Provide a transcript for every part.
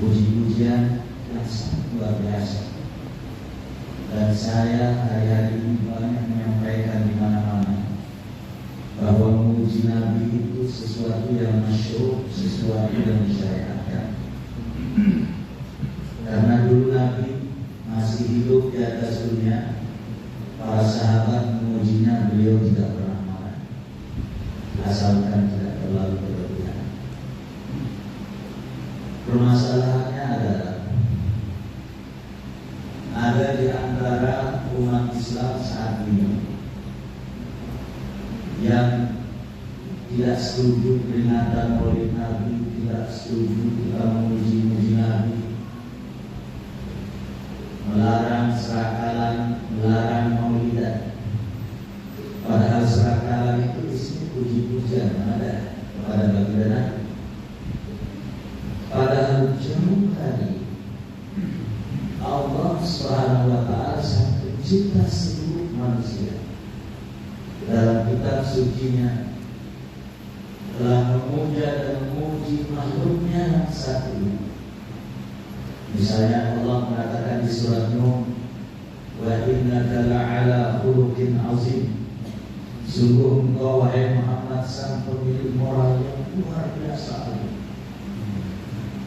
puji-pujian yang sangat luar biasa. Dan saya hari-hari ini banyak menyampaikan di mana-mana bahwa memuji Nabi itu sesuatu yang masyhur, sesuatu yang disyariatkan. Karena dulu Nabi masih hidup di atas dunia, para sahabat memujinya, beliau tidak pernah marah, asalkan tidak terlalu berlebihan. Permasalahannya adalah ada di antara umat Islam saat ini yang tidak setuju peringatan Maulid Nabi, tidak setuju kita memuji-muji Nabi, melarang serakalan, melarang maulidan. Padahal serakalan itu isinya puji-pujian ada kepada baginda Nabi. Padahal jauh tadi Allah Subhanahu wa Ta'ala Sang Pencipta seluruh manusia dalam kitab sucinya telah memuja dan memuji makhluknya yang satu ini. Misalnya Allah mengatakan di surat Nuh, wa innaka la'ala khuluqin azim, sungguh engkau wahai Muhammad sang pemilik moral yang luar biasa.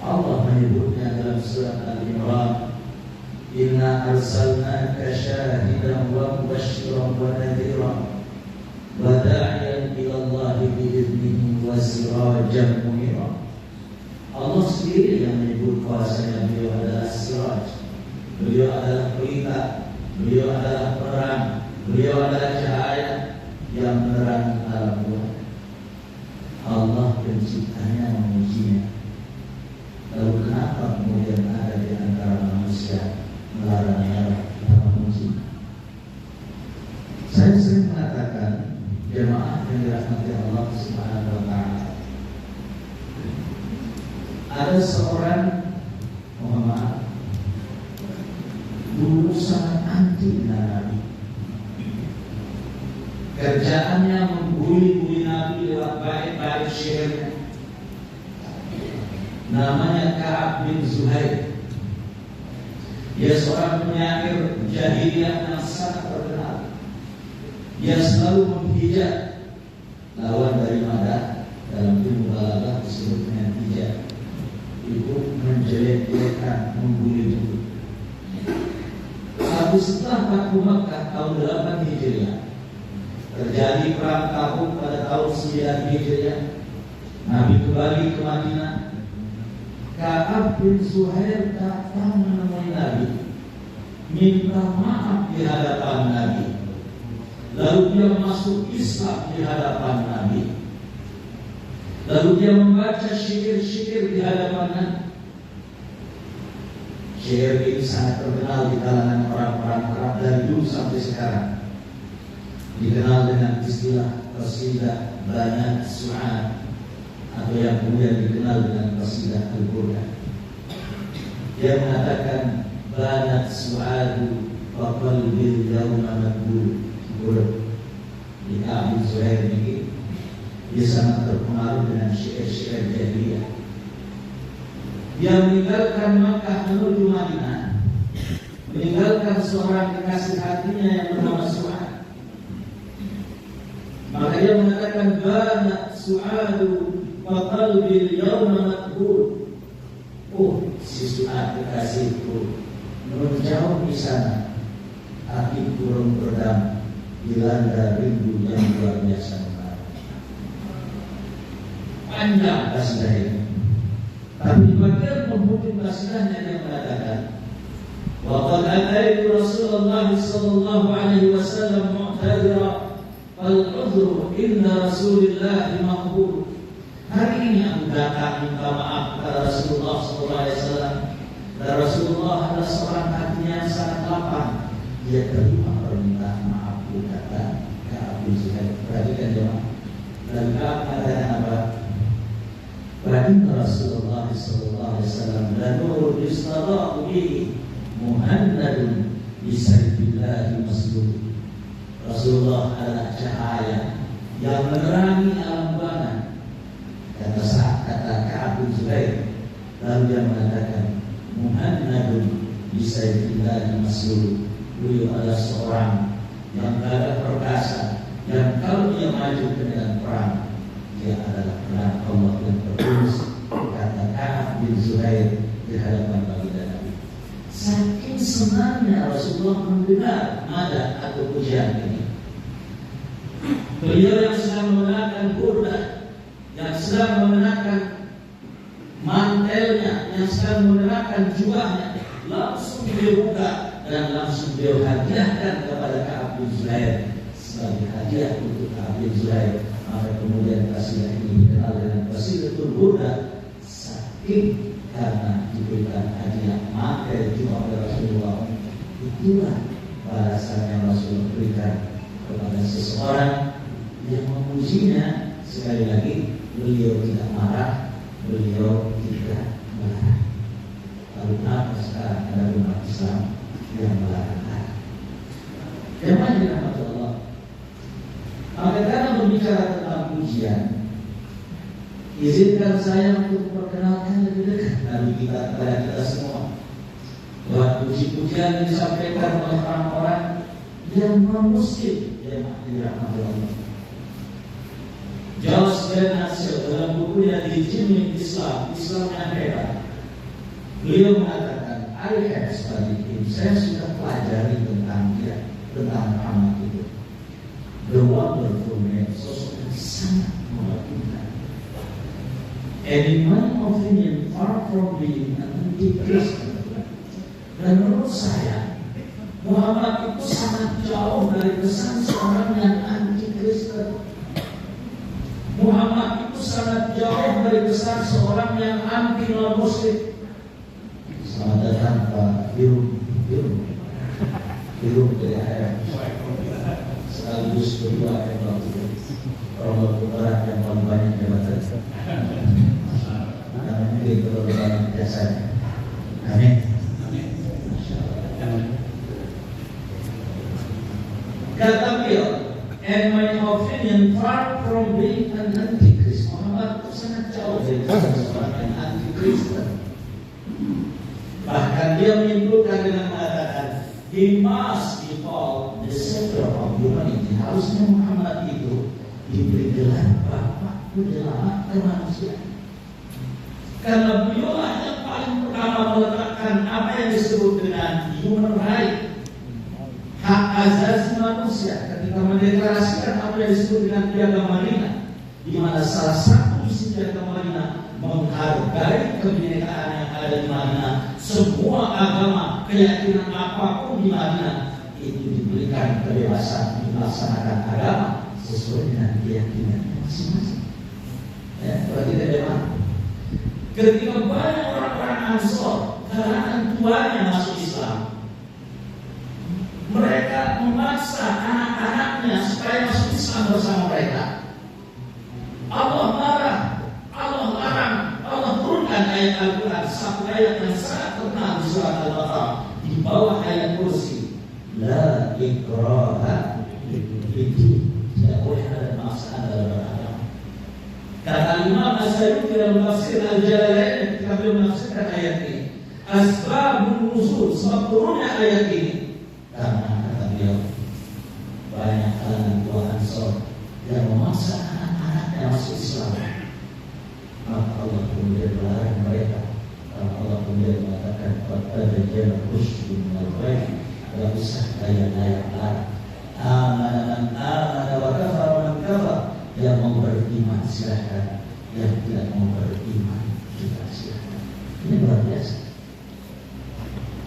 Allah menyebutnya dalam surat Al-Imran, inna arsalnaka syahidan wa mubasysyiran wa nadhiran wa da'iyan ila Allah bi'idnihi wa sirajan munira. Allah sendiri yang menyebut bahwasanya beliau adalah siraj, beliau adalah pelita, beliau adalah perang, beliau adalah cahaya yang menerangi alam luar. Allah penciptanya memujinya. Lalu kenapa kemudian ada di antara manusia melarang-larang kita memuji? Saya sering mengatakan, jemaah yang dirahmati Allah Subhanahu wa Ta'ala, ada seorang, mohon maaf, dulu sangat anti dengan Nabi. Kerjaannya membuli-buli Nabi lewat bait-bait syairnya. Namanya Ka'ab bin Zuhair. Dia seorang penyair jahiliyah yang sangat terkenal. Dia selalu menghijab lawan dari Madah, dalam ilmu balaghah disebut dengan hijab. Itu menjelek-jelekan, membuli-buli. Tapi setelah Fathu Makkah tahun 8 Hijriah, terjadi perang Tabuk pada tahun 9 Hijriah, Nabi kembali ke Madinah. Ka'ab bin Zuhair datang menemui Nabi, minta maaf di hadapan Nabi. Lalu dia masuk Islam di hadapan Nabi. Lalu dia membaca syair-syair di hadapan Nabi. Syair ini sangat terkenal di kalangan orang-orang Arab dari dulu sampai sekarang. Dikenal dengan istilah qasidah Banat Su'ad, atau yang kemudian dikenal dengan qasidah Al-Burdah. Dia mengatakan Banat Su'adu wa qalbil yawma madbul. Di Abu Zuhair ini dia sangat terpengaruh dengan syair-syair jahiliyah. Dia meninggalkan Makkah menuju Madinah, meninggalkan seorang kekasih hatinya yang bernama Su'ad. Maka dia mengatakan Banat Su'adu wa qalbil yawma madbul. Oh, si Su'ad kekasihku menjauh di sana, hati kurang berdamai, dilanda rindu yang luar biasa. Panjang kasidah ini. Tapi di bagian penghujung kasidahnya dia mengatakan, wa qad ataitu Rasulullah sallallahu alaihi wasallam mu'tadira fal udhru inna Rasulillah maqbul. Hari ini aku datang minta maaf kepada Rasulullah sallallahu alaihi wasallam. Dan Rasulullah adalah seorang hatinya yang sangat lapang. Dia terima permintaan maafku, kata Ka'ab bin Zuhair. Perhatikan jemaah. Dan Ka'ab mengatakan apa? Baginda Rasulullah sallallahu alaihi wasallam la nurun yustada'u bihi muhannadun bisayfillahi maslul. Rasulullah adalah cahaya yang menerangi alam bana. Kata Ka'ab bin Zuhair, Lalu dia mengatakan, Muhammadun bisa ditinggal Masyur. Beliau adalah seorang yang gagah perkasa, yang kalau dia maju ke medan perang, dia adalah perang Allah yang terus, kata Ka'ab bin Zuhair di hadapan baginda Nabi. Saking senangnya Rasulullah mendengar nada atau pujian ini. Beliau yang sedang mengenakan burdah, yang sedang mengenakan mantelnya, yang sedang mengenakan jubahnya, langsung dia buka dan langsung dia hadiahkan kepada Ka'ab bin Zuhair sebagai hadiah untuk Ka'ab bin Zuhair. Maka kemudian qasidah ini dikenal dengan qasidatul burdah, saking karena diberikan hadiah mantel jubah oleh Rasulullah. Itulah balasan yang Rasulullah berikan kepada seseorang yang memujinya. Sekali lagi, beliau tidak marah, beliau tidak marah. Lalu kenapa sekarang ada umat Islam yang melarang? Yang mana dirahmati Allah? Maka karena berbicara tentang pujian, izinkan saya untuk memperkenalkan lebih dekat Nabi kita kepada kita semua. Bahwa puji-pujian yang disampaikan oleh orang-orang yang non-muslim yang dirahmati Allah. Jawas bin Nasir dalam bukunya di Jimmy Islam yang hebat, beliau mengatakan, I have studied him. Saya sudah pelajari tentang dia, tentang Muhammad itu. The wonderful man, sosok yang sangat mengagumkan. And in my opinion, far from being an anti-Christian. Dan menurut saya, Muhammad itu sangat jauh dari kesan seorang yang anti-Kristen. Muhammad itu sangat jauh dari kesan seorang yang anti non-Muslim. Selamat datang Pak Biru dari AF. Sekaligus kedua Romo Barat yang paling banyak jabatan. Yang mungkin terlalu banyak jasanya. Amin. Kata beliau, and my opinion far from being an anti-Christ. Muhammad itu sangat jauh dari seorang yang anti-Kristen. Bahkan dia menyimpulkan dengan mengatakan, he must be called the savior of humanity. Harusnya Muhammad itu diberi gelar Bapak Penyelamat manusia. Karena beliau yang paling pertama meletakkan apa yang disebut dengan human right, hak asasi manusia, ketika mendeklarasikan apa yang disebut dengan Piagam Madinah, di mana salah satu isi Piagam Madinah menghargai kebinekaan yang ada di Madinah. Semua agama, keyakinan apapun di Madinah itu diberikan kebebasan melaksanakan agama sesuai dengan keyakinan masing-masing. Ya, berarti bagaimana? Ketika banyak orang-orang Ansor, kalangan tuanya masuk Islam, mereka memaksa anak-anaknya supaya masuk Islam bersama mereka. Allah marah, Allah larang, Allah turunkan ayat Al-Quran, satu ayat yang sangat terkenal di surat Al-Baqarah, di bawah ayat kursi. La ikraha fiddin. Tidak boleh ada pemaksaan dalam beragama. Kata Imam As-Suyuti dalam tafsir Al-Jalalain ketika beliau menafsirkan ayat ini, asbabun nuzul, sebab turunnya ayat ini, karena kata beliau banyak kalangan tua Ansor yang memaksa anak-anaknya masuk Islam. Maka Allah kemudian melarang mereka. Allah kemudian mengatakan pada jalan rusydi minal ghayy, tidak usah layak-layak larang. Aman wa kafara man kafar. Yang mau beriman silahkan, yang tidak mau beriman juga silahkan. Ini luar biasa.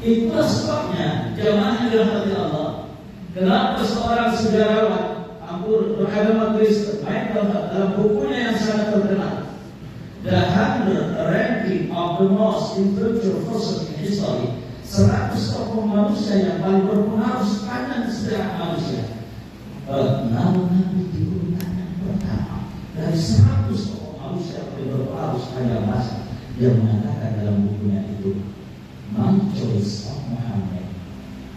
Itulah sebabnya jamaah dirahmati Allah. Kenapa seorang sejarawan beragama Kristen baik dalam bukunya yang sangat terkenal, The 100 Ranking of the Most Influential Person in History, 100 tokoh manusia yang paling berpengaruh sepanjang sejarah manusia. Namun Nabi diurutan yang pertama dari 100 tokoh manusia yang berpengaruh sepanjang masa. Dia mengatakan dalam bukunya itu, my choice of Muhammad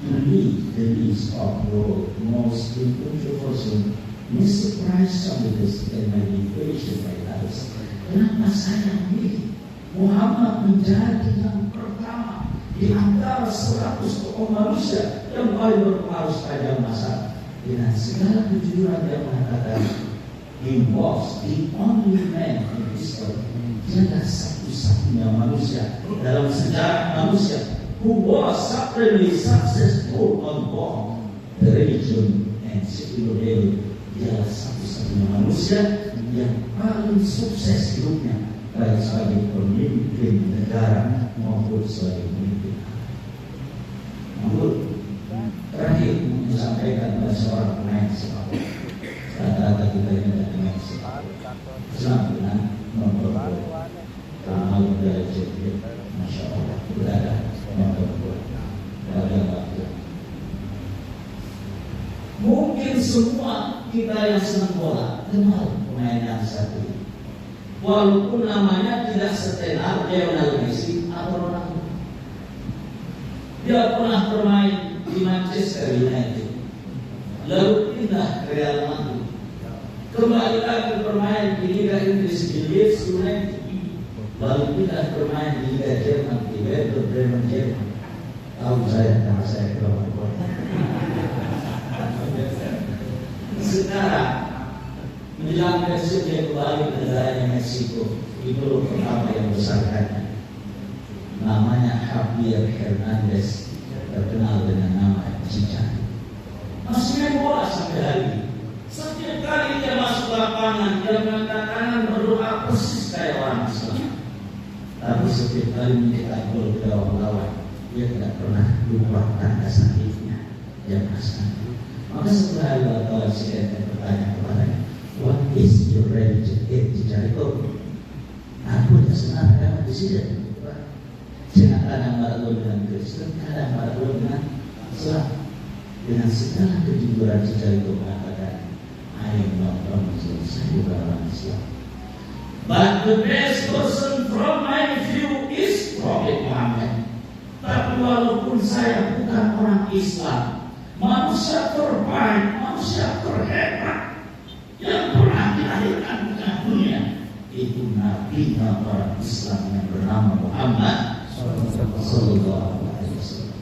to lead the list of the most influential person may surprise some of us and may be questioned by others. Kenapa saya memilih Muhammad menjadi yang pertama di antara 100 tokoh manusia yang paling berpengaruh sepanjang masa. Dengan segala kejujuran dia mengatakan, he was the only man in history. Dia adalah satu-satunya manusia dalam sejarah manusia who was supremely successful on both the religion and secular level. Dia adalah satu-satunya manusia yang paling sukses hidupnya, baik sebagai pemimpin negara maupun sebagai pemimpin. Namun terakhir disampaikan oleh seorang pemain sepak bola. Rata-rata kita ini adalah pemain sepak bola. Penampilan nomor bola, ramal dari Jepit, masya Allah, berada nomor bola pada waktu. Mungkin semua kita yang senang bola kenal pemain yang satu ini. Walaupun namanya tidak setenar Lionel Messi atau Ronaldo. Dia pernah bermain di Manchester United, lalu pindah ke Real Madrid, kembali lagi bermain di Liga Inggris di Leeds United, lalu pindah bermain di Liga Jerman di Werder Bremen Jerman. Tahu saya karena saya keluar kota. Sekarang menjelang pensiun dia kembali ke negaranya Meksiko. Itu pertama yang besarkannya. Namanya Javier Hernandez, terkenal dengan nama Chicharito. Masih main bola sampai hari ini. Setiap kali dia masuk lapangan, dia mengangkat tangan berdoa persis kayak orang Islam. Tapi setiap kali mencetak gol ke gawang lawan, dia tidak pernah lupa tanda sakitnya yang asal. Maka setelah wartawan CNN bertanya kepadanya, what is your religion? Chicharito, aku tidak senang agama di sini. Jangan kadang malu dengan Kristen, kadang malu dengan Islam. Dengan segala kejujuran Chicharito mengatakan, I am not from Islam, saya bukan orang Islam. But the best person from my view is Prophet Muhammad. Tapi walaupun saya bukan orang Islam, manusia terbaik, manusia terhebat yang pernah dilahirkan di dunia itu Nabi orang Islam yang bernama Muhammad Sallallahu Alaihi Wasallam.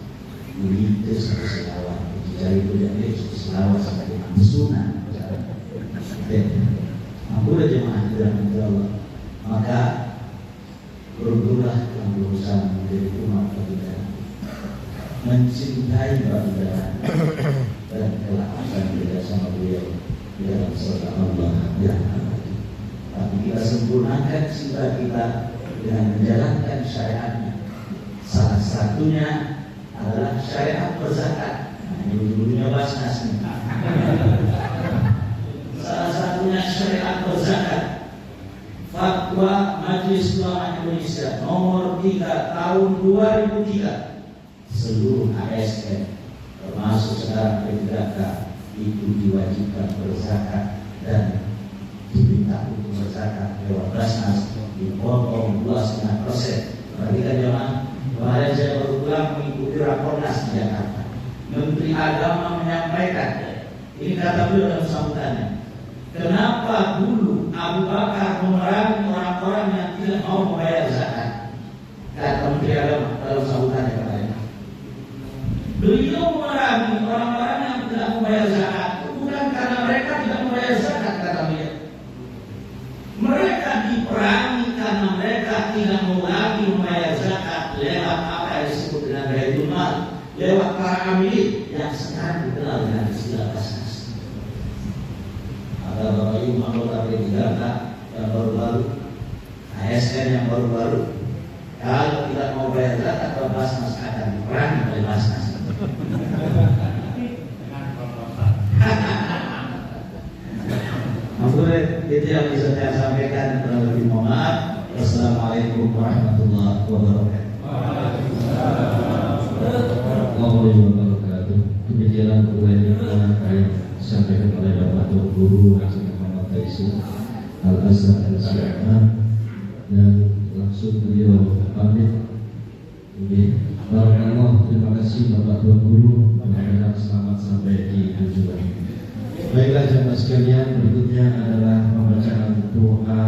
Itu satu selawat. Jadi punya itu selawat sampai dengan sunnah. Aku udah jemaah dalam Allah. Maka berdoalah dalam berusaha menjadi umat kita, mencintai baginda dan kelak akan berbeda sama beliau di dalam surga Allah yang abadi. Tapi kita sempurnakan cinta kita dengan menjalankan syariatnya. Salah satunya adalah syariat berzakat. Nah, ini dulunya Basnas nih. Salah satunya syariat berzakat. Fatwa Majelis Ulama Indonesia nomor 3 tahun 2003. Seluruh ASN termasuk sekarang P3K itu diwajibkan berzakat dan diminta untuk berzakat lewat Basnas dipotong 2,5%. Perhatikan jemaah, kemarin saya baru pulang mengikuti Rakornas di Jakarta. Menteri Agama menyampaikan, ini kata beliau dalam sambutannya, kenapa dulu Abu Bakar memerangi orang-orang yang tidak mau membayar zakat? Kata Menteri Agama dalam sambutannya katanya, beliau memerangi orang-orang yang tidak membayar zakat bukan karena mereka tidak membayar zakat, kata beliau. Mereka diperangi karena mereka tidak mau lagi membayar zakat lewat apa yang disebut dengan Baitul Mal, lewat para amilin yang sekarang dikenal dengan istilah Basnas. Ada Bapak Ibu anggota P3K yang baru-baru, ASN yang baru-baru, kalau tidak mau bayar zakat, Basnas akan diperangi oleh Basnas. Itu yang bisa saya sampaikan. Kurang lebih mohon maaf. Wassalamualaikum warahmatullahi wabarakatuh. Warahmatullahi wabarakatuh. Demikianlah uraian yang telah saya sampaikan oleh Bapak Tuan Guru Haji Muhammad Taisir Al-Azhar Al-Syar'ah, dan langsung beliau pamit. Barakallah, terima kasih Bapak Tuan Guru. Mudah-mudahan selamat sampai di tujuan. Baiklah jemaah sekalian, berikutnya adalah pembacaan doa